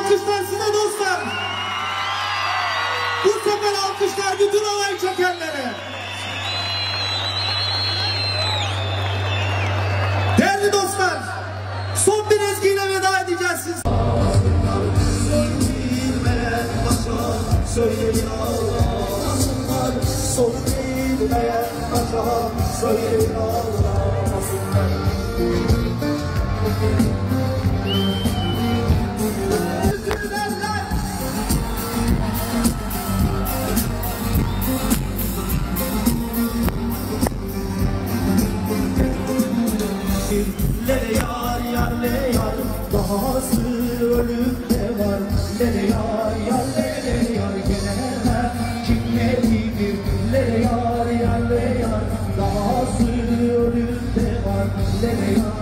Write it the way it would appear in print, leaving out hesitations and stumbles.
alkışlar size dostlar. Bu sefer alkışlar bütün olay çekenlere. Değerli dostlar, son bir ezgiyle veda edeceğiz siz. Söyleyin ağlamasınlar, son bilmeyen başa söyleyin ağlamasınlar. Lere yar yar le yar, dahası ölümde var. Lere yar yar le yar, gelemem kim ne bilir. Lere yar yar le yar, dahası ölümde var. Lere yar